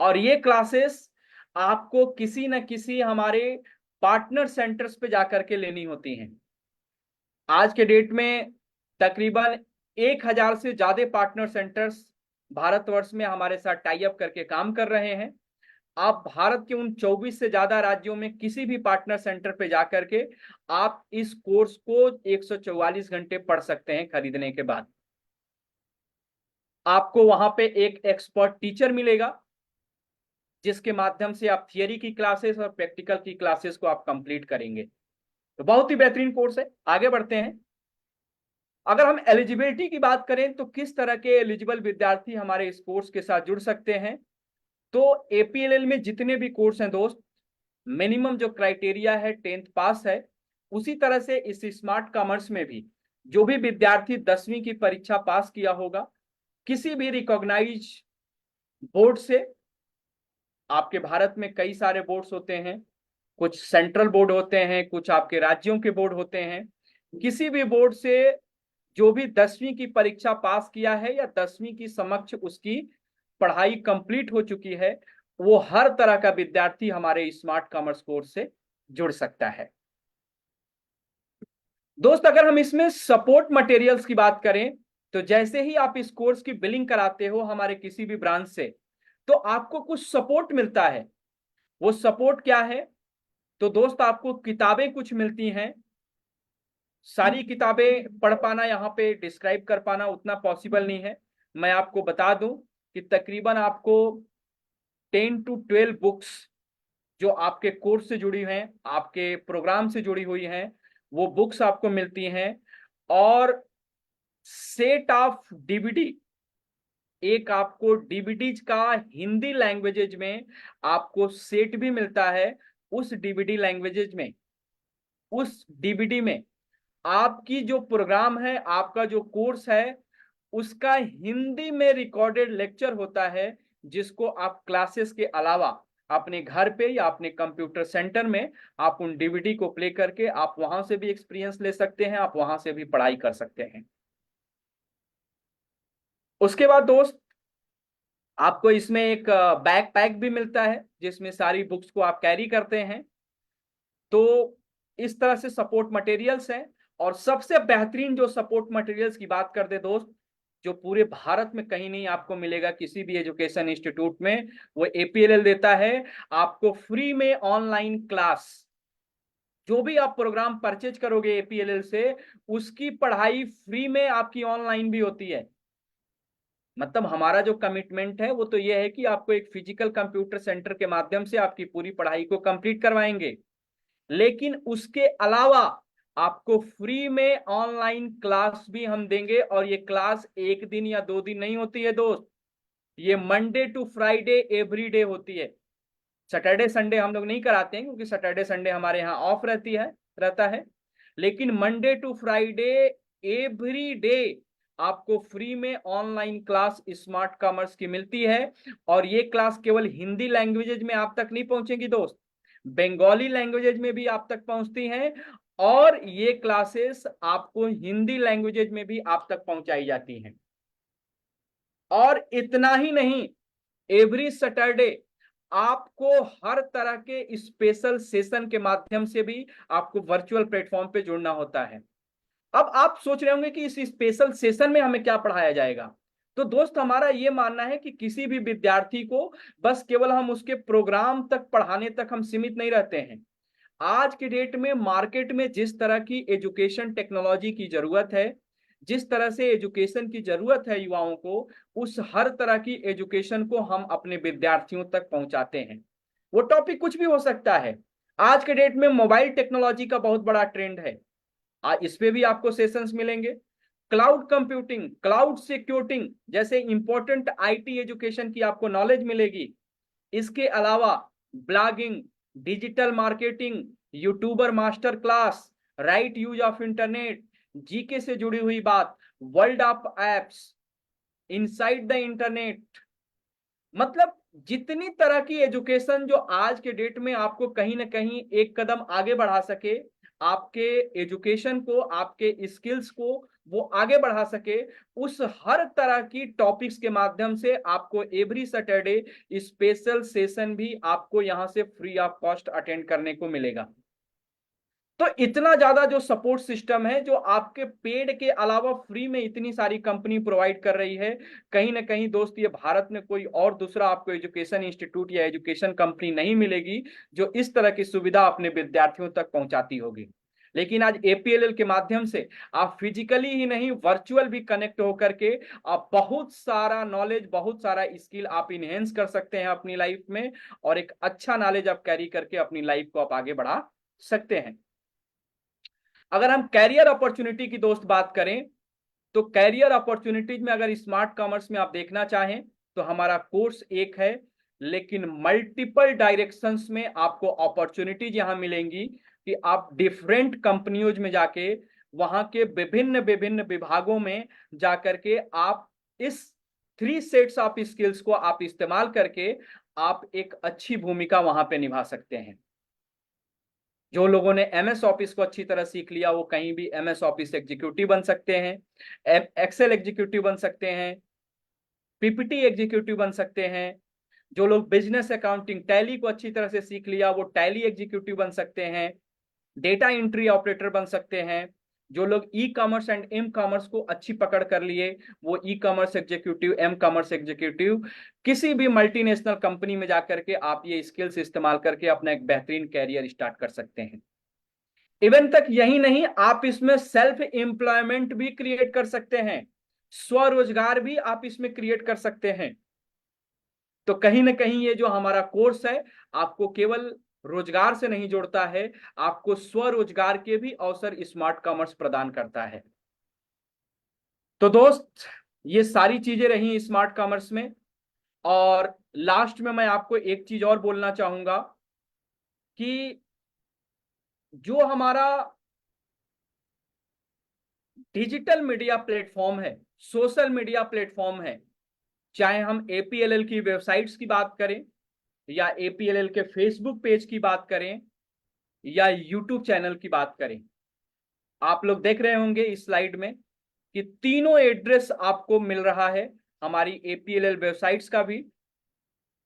और ये क्लासेस आपको किसी न किसी हमारे पार्टनर सेंटर्स पे जाकर के लेनी होती हैं। आज के डेट में तकरीबन 1000 से ज्यादा पार्टनर सेंटर्स भारतवर्ष में हमारे साथ टाई अप करके काम कर रहे हैं। आप भारत के उन 24 से ज्यादा राज्यों में किसी भी पार्टनर सेंटर पे जाकर के आप इस कोर्स को 144 घंटे पढ़ सकते हैं। खरीदने के बाद आपको वहां पे एक एक्सपर्ट टीचर मिलेगा, जिसके माध्यम से आप थियरी की क्लासेस और प्रैक्टिकल की क्लासेस को आप कंप्लीट करेंगे। तो बहुत ही बेहतरीन कोर्स है। आगे बढ़ते हैं। अगर हम एलिजिबिलिटी की बात करें तो किस तरह के एलिजिबल विद्यार्थी हमारे इस कोर्स के साथ जुड़ सकते हैं, तो एपीएलएल में जितने भी कोर्स हैं दोस्त, मिनिमम जो क्राइटेरिया है 10th पास है। उसी तरह से इस स्मार्ट कॉमर्स में भी जो भी विद्यार्थी 10वीं की परीक्षा पास किया होगा किसी भी रिकॉग्नाइज बोर्ड से, आपके भारत में कई सारे बोर्ड्स होते हैं, कुछ सेंट्रल बोर्ड होते हैं, कुछ आपके राज्यों के बोर्ड होते हैं, किसी भी बोर्ड से जो भी 10वीं की परीक्षा पास किया है या 10वीं की समक्ष उसकी पढ़ाई कंप्लीट हो चुकी है, वो हर तरह का विद्यार्थी हमारे स्मार्ट कॉमर्स कोर्स से जुड़ सकता है। दोस्त, अगर हम इसमें सपोर्ट मटेरियल्स की बात करें, तो जैसे ही आप इस कोर्स की बिलिंग कराते हो हमारे किसी भी ब्रांच से, तो आपको कुछ सपोर्ट मिलता है। वो सपोर्ट क्या है? तो दोस्त, आपको किताबें कुछ मिलती हैं। सारी किताबें पढ़ पाना, यहाँ पे डिस्क्राइब कर पाना उतना पॉसिबल नहीं है। मैं आपको बता दूं कि तकरीबन आपको 10 to 12 बुक्स जो आपके कोर्स से जुड़ी हैं, आपके प्रोग्राम से जुड़ी हुई हैं, वो बुक्स आपको मिलती हैं। और सेट ऑफ डीवीडी, एक आपको डीवीडीज का हिंदी लैंग्वेजेज में आपको सेट भी मिलता है। उस डीवीडी लैंग्वेजेज में, उस डीवीडी में आपकी जो प्रोग्राम है, आपका जो कोर्स है, उसका हिंदी में रिकॉर्डेड लेक्चर होता है, जिसको आप क्लासेस के अलावा अपने घर पे या अपने कंप्यूटर सेंटर में आप उन डीवीडी को प्ले करके आप वहां से भी एक्सपीरियंस ले सकते हैं, आप वहां से भी पढ़ाई कर सकते हैं। उसके बाद दोस्त, आपको इसमें एक बैक पैक भी मिलता है जिसमें सारी बुक्स को आप कैरी करते हैं। तो इस तरह से सपोर्ट मटेरियल्स हैं। और सबसे बेहतरीन जो सपोर्ट मटेरियल्स की बात करते दोस्त, जो पूरे भारत में कहीं नहीं आपको मिलेगा किसी भी एजुकेशन इंस्टीट्यूट में, वो एपीएलएल देता है आपको फ्री में ऑनलाइन क्लास। जो भी आप प्रोग्राम परचेज करोगे एपीएलएल से, उसकी पढ़ाई फ्री में आपकी ऑनलाइन भी होती है। मतलब हमारा जो कमिटमेंट है वो तो ये है कि आपको एक फिजिकल कंप्यूटर सेंटर के माध्यम से आपकी पूरी पढ़ाई को कंप्लीट करवाएंगे, लेकिन उसके अलावा आपको फ्री में ऑनलाइन क्लास भी हम देंगे। और ये क्लास 1 दिन या 2 दिन नहीं होती है दोस्त, ये Monday to Friday every day होती है। सैटरडे संडे हम लोग नहीं कराते हैं क्योंकि सैटरडे संडे हमारे यहाँ ऑफ रहता है। लेकिन Monday to Friday every day आपको फ्री में ऑनलाइन क्लास स्मार्ट कॉमर्स की मिलती है। और ये क्लास केवल हिंदी लैंग्वेजेज में आप तक नहीं पहुंचेगी दोस्त, बंगाली लैंग्वेजेज में भी आप तक पहुंचती हैं। और ये क्लासेस आपको हिंदी लैंग्वेजेज में भी आप तक पहुंचाई जाती हैं। और इतना ही नहीं, एवरी सैटरडे आपको हर तरह के स्पेशल सेशन के माध्यम से भी आपको वर्चुअल प्लेटफॉर्म पे जुड़ना होता है। अब आप सोच रहे होंगे कि इस स्पेशल सेशन में हमें क्या पढ़ाया जाएगा। तो दोस्त, हमारा यह मानना है कि किसी भी विद्यार्थी को बस केवल हम उसके प्रोग्राम तक पढ़ाने तक हम सीमित नहीं रहते हैं। आज के डेट में मार्केट में जिस तरह की एजुकेशन टेक्नोलॉजी की जरूरत है, जिस तरह से एजुकेशन की जरूरत है युवाओं को, उस हर तरह की एजुकेशन को हम अपने विद्यार्थियों तक पहुंचाते हैं। वो टॉपिक कुछ भी हो सकता है। आज के डेट में मोबाइल टेक्नोलॉजी का बहुत बड़ा ट्रेंड है, इस पे भी आपको सेशंस मिलेंगे। क्लाउड कंप्यूटिंग, क्लाउड सिक्योरिटी जैसे इंपॉर्टेंट आईटी एजुकेशन की आपको नॉलेज मिलेगी। इसके अलावा blogging, digital marketing, YouTuber master class, right use of internet, GK से जुड़ी हुई बात, world of apps, inside the internet, मतलब जितनी तरह की एजुकेशन जो आज के डेट में आपको कहीं ना कहीं एक कदम आगे बढ़ा सके, आपके एजुकेशन को, आपके स्किल्स को वो आगे बढ़ा सके, उस हर तरह की टॉपिक्स के माध्यम से आपको एवरी सैटरडे स्पेशल सेशन भी आपको यहां से फ्री ऑफ कॉस्ट अटेंड करने को मिलेगा। तो इतना ज्यादा जो सपोर्ट सिस्टम है, जो आपके पेड के अलावा फ्री में इतनी सारी कंपनी प्रोवाइड कर रही है, कहीं ना कहीं दोस्त ये भारत में कोई और दूसरा आपको एजुकेशन इंस्टीट्यूट या एजुकेशन कंपनी नहीं मिलेगी जो इस तरह की सुविधा अपने विद्यार्थियों तक पहुंचाती होगी। लेकिन आज एपीएलएल के माध्यम से आप फिजिकली ही नहीं, वर्चुअल भी कनेक्ट होकर के आप बहुत सारा नॉलेज, बहुत सारा स्किल आप इनहेंस कर सकते हैं अपनी लाइफ में, और एक अच्छा नॉलेज आप कैरी करके अपनी लाइफ को आप आगे बढ़ा सकते हैं। अगर हम कैरियर अपॉर्चुनिटी की दोस्त बात करें, तो कैरियर अपॉर्चुनिटीज में अगर स्मार्ट कॉमर्स में आप देखना चाहें तो हमारा कोर्स एक है, लेकिन मल्टीपल डायरेक्शंस में आपको अपॉर्चुनिटीज यहां मिलेंगी कि आप डिफरेंट कंपनियों में जाके वहां के विभिन्न विभिन्न विभागों में जाकर के आप इस 3 सेट्स ऑफ स्किल्स को आप इस्तेमाल करके आप एक अच्छी भूमिका वहां पे निभा सकते हैं। जो लोगों ने MS ऑफिस को अच्छी तरह सीख लिया वो कहीं भी MS ऑफिस एग्जीक्यूटिव बन सकते हैं, एक्सेल एग्जीक्यूटिव बन सकते हैं, PPT एग्जीक्यूटिव बन सकते हैं। जो लोग बिजनेस अकाउंटिंग टैली को अच्छी तरह से सीख लिया वो टैली एग्जीक्यूटिव बन सकते हैं, डेटा एंट्री ऑपरेटर बन सकते हैं। जो लोग e commerce and M commerce को अच्छी पकड़ कर लिए वो e commerce executive, m commerce executive, किसी भी मल्टीनेशनल कंपनी में जाकर के आप ये स्किल्स इस्तेमाल करके अपना एक बेहतरीन कैरियर स्टार्ट कर सकते हैं। इवन तक यही नहीं, आप इसमें सेल्फ एम्प्लॉयमेंट भी क्रिएट कर सकते हैं, स्वरोजगार भी आप इसमें क्रिएट कर सकते हैं। तो कहीं ना कहीं ये जो हमारा कोर्स है आपको केवल रोजगार से नहीं जोड़ता है, आपको स्वरोजगार के भी अवसर स्मार्ट कॉमर्स प्रदान करता है। तो दोस्त, ये सारी चीजें रही स्मार्ट कॉमर्स में। और लास्ट में मैं आपको एक चीज और बोलना चाहूंगा कि जो हमारा डिजिटल मीडिया प्लेटफॉर्म है, सोशल मीडिया प्लेटफॉर्म है, चाहे हम APLL की वेबसाइट्स की बात करें या APLL के फेसबुक पेज की बात करें या यूट्यूब चैनल की बात करें, आप लोग देख रहे होंगे इस स्लाइड में कि तीनों एड्रेस आपको मिल रहा है हमारी APLL वेबसाइट्स का भी,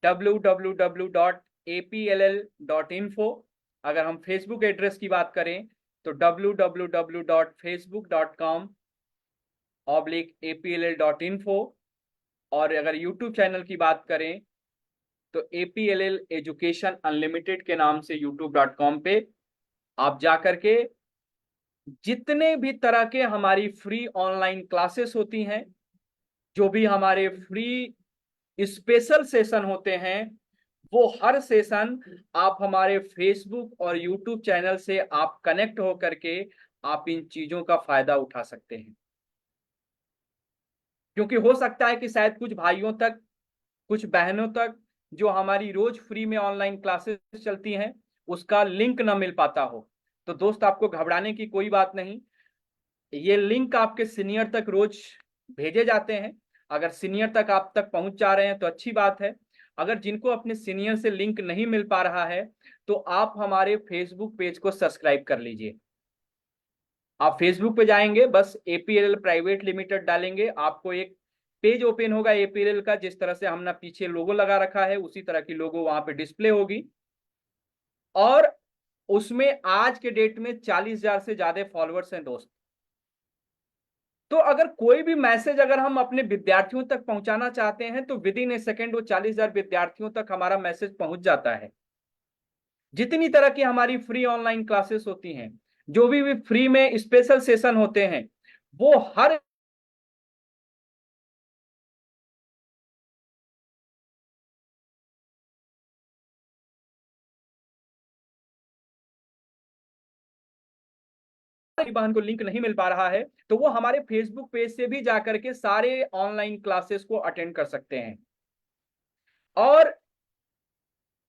www.apll.info। अगर हम फेसबुक एड्रेस की बात करें तो www.facebook.com/apll.info। और अगर यूट्यूब चैनल की बात करें तो APLL एजुकेशन अनलिमिटेड के नाम से youtube.com पे आप जाकर के जितने भी तरह के हमारी फ्री ऑनलाइन क्लासेस होती हैं, जो भी हमारे फ्री स्पेशल सेशन होते हैं, वो हर सेशन आप हमारे फेसबुक और यूट्यूब चैनल से आप कनेक्ट हो करके आप इन चीजों का फायदा उठा सकते हैं। क्योंकि हो सकता है कि शायद कुछ भाइयों तक, कुछ बहनों तक जो हमारी रोज फ्री में ऑनलाइन क्लासेस चलती हैं उसका लिंक ना मिल पाता हो। तो दोस्त, आपको घबराने की कोई बात नहीं, ये लिंक आपके सीनियर तक रोज भेजे जाते हैं। अगर सीनियर तक आप तक पहुंच जा रहे हैं तो अच्छी बात है। अगर जिनको अपने सीनियर से लिंक नहीं मिल पा रहा है तो आप हमारे फेसबुक पेज को सब्सक्राइब कर लीजिए। आप फेसबुक पे जाएंगे, बस APLL प्राइवेट लिमिटेड डालेंगे, आपको एक पेज ओपन होगा APLL का, जिस तरह से हमने पीछे लोगो लगा रखा है उसी तरह की लोगो वहां पे डिस्प्ले होगी। और उसमें आज के डेट में 40,000 से ज्यादा फॉलोअर्स हैं दोस्त। तो अगर कोई भी मैसेज अगर हम अपने विद्यार्थियों तक पहुंचाना चाहते हैं तो विद इन ए सेकेंड वो 40,000 विद्यार्थियों तक हमारा मैसेज पहुंच जाता है। जितनी तरह की हमारी फ्री ऑनलाइन क्लासेस होती हैं, जो भी फ्री में स्पेशल सेशन होते हैं, वो हर बहन को लिंक नहीं मिल पा रहा है तो वो हमारे फेसबुक पेज से भी जाकर के सारे ऑनलाइन क्लासेस को अटेंड कर सकते हैं। और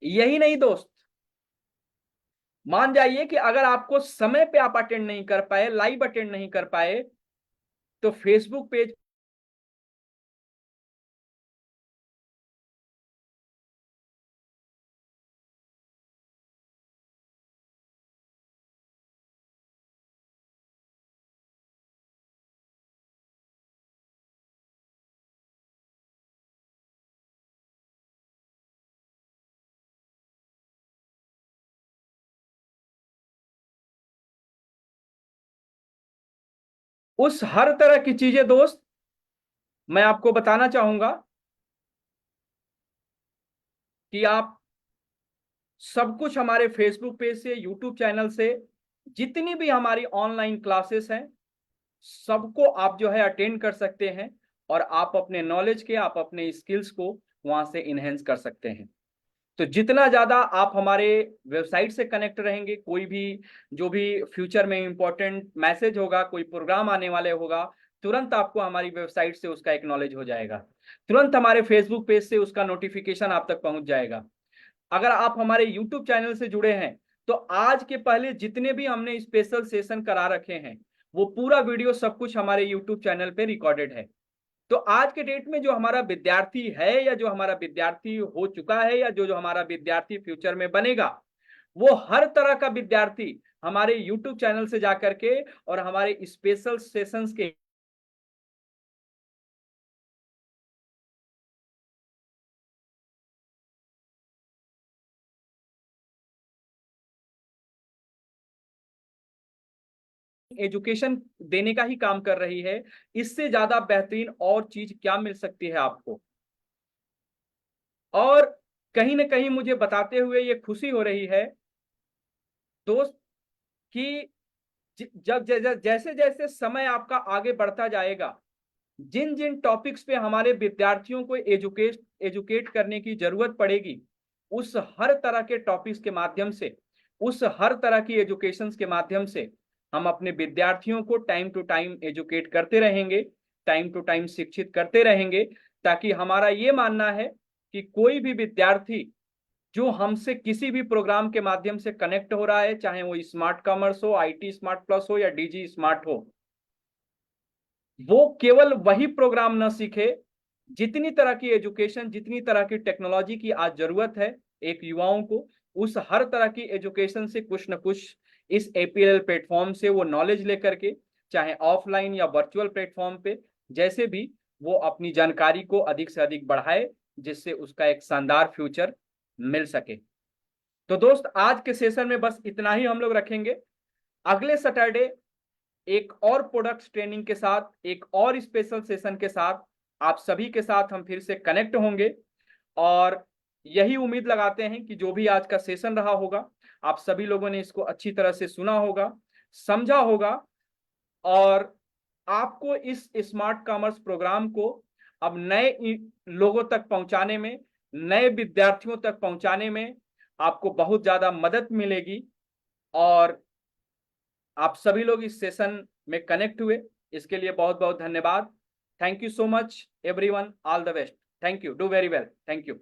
यही नहीं दोस्त, मान जाइए कि अगर आपको समय पे आप अटेंड नहीं कर पाए, लाइव अटेंड नहीं कर पाए, तो फेसबुक पेज उस हर तरह की चीजें दोस्त मैं आपको बताना चाहूंगा कि आप सब कुछ हमारे फेसबुक पेज से, यूट्यूब चैनल से, जितनी भी हमारी ऑनलाइन क्लासेस हैं सबको आप जो है अटेंड कर सकते हैं और आप अपने नॉलेज के, आप अपने स्किल्स को वहां से इनहेंस कर सकते हैं। तो जितना ज्यादा आप हमारे वेबसाइट से कनेक्ट रहेंगे, कोई भी जो भी फ्यूचर में इंपॉर्टेंट मैसेज होगा, कोई प्रोग्राम आने वाले होगा, तुरंत आपको हमारी वेबसाइट से उसका एक्नॉलेज हो जाएगा, तुरंत हमारे फेसबुक पेज से उसका नोटिफिकेशन आप तक पहुंच जाएगा। अगर आप हमारे यूट्यूब चैनल से जुड़े हैं तो आज के पहले जितने भी हमने स्पेशल सेशन करा रखे हैं वो पूरा वीडियो सब कुछ हमारे यूट्यूब चैनल पे रिकॉर्डेड है। तो आज के डेट में जो हमारा विद्यार्थी है या जो हमारा विद्यार्थी हो चुका है या जो जो हमारा विद्यार्थी फ्यूचर में बनेगा, वो हर तरह का विद्यार्थी हमारे YouTube चैनल से जाकर के और हमारे स्पेशल सेशंस के एजुकेशन देने का ही काम कर रही है। इससे ज्यादा बेहतरीन और चीज क्या मिल सकती है आपको। और कहीं ना कहीं मुझे बताते हुए ये खुशी हो रही है दोस्त कि जब जैसे जैसे समय आपका आगे बढ़ता जाएगा, जिन जिन टॉपिक्स पे हमारे विद्यार्थियों को एजुकेट करने की जरूरत पड़ेगी, उस हर तरह के टॉपिक्स के माध्यम से, उस हर तरह की एजुकेशन के माध्यम से हम अपने विद्यार्थियों को टाइम टू टाइम एजुकेट करते रहेंगे, टाइम टू टाइम शिक्षित करते रहेंगे, ताकि हमारा ये मानना है कि कोई भी विद्यार्थी जो हमसे किसी भी प्रोग्राम के माध्यम से कनेक्ट हो रहा है, चाहे वो स्मार्ट कॉमर्स हो, IT स्मार्ट प्लस हो या DG स्मार्ट हो, वो केवल वही प्रोग्राम ना सीखे, जितनी तरह की एजुकेशन, जितनी तरह की टेक्नोलॉजी की आज जरूरत है एक युवाओं को, उस हर तरह की एजुकेशन से कुछ न कुछ इस APLL प्लेटफॉर्म से वो नॉलेज लेकर के, चाहे ऑफलाइन या वर्चुअल प्लेटफॉर्म पे, जैसे भी वो अपनी जानकारी को अधिक से अधिक बढ़ाए, जिससे उसका एक शानदार फ्यूचर मिल सके। तो दोस्त, आज के सेशन में बस इतना ही हम लोग रखेंगे। अगले सैटरडे एक और प्रोडक्ट ट्रेनिंग के साथ, एक और स्पेशल सेशन के साथ आप सभी के साथ हम फिर से कनेक्ट होंगे, और यही उम्मीद लगाते हैं कि जो भी आज का सेशन रहा होगा, आप सभी लोगों ने इसको अच्छी तरह से सुना होगा, समझा होगा, और आपको इस स्मार्ट कॉमर्स प्रोग्राम को अब नए लोगों तक पहुंचाने में, नए विद्यार्थियों तक पहुंचाने में आपको बहुत ज्यादा मदद मिलेगी। और आप सभी लोग इस सेशन में कनेक्ट हुए, इसके लिए बहुत बहुत धन्यवाद। Thank you so much everyone, all the best. Thank you, do very well, thank you.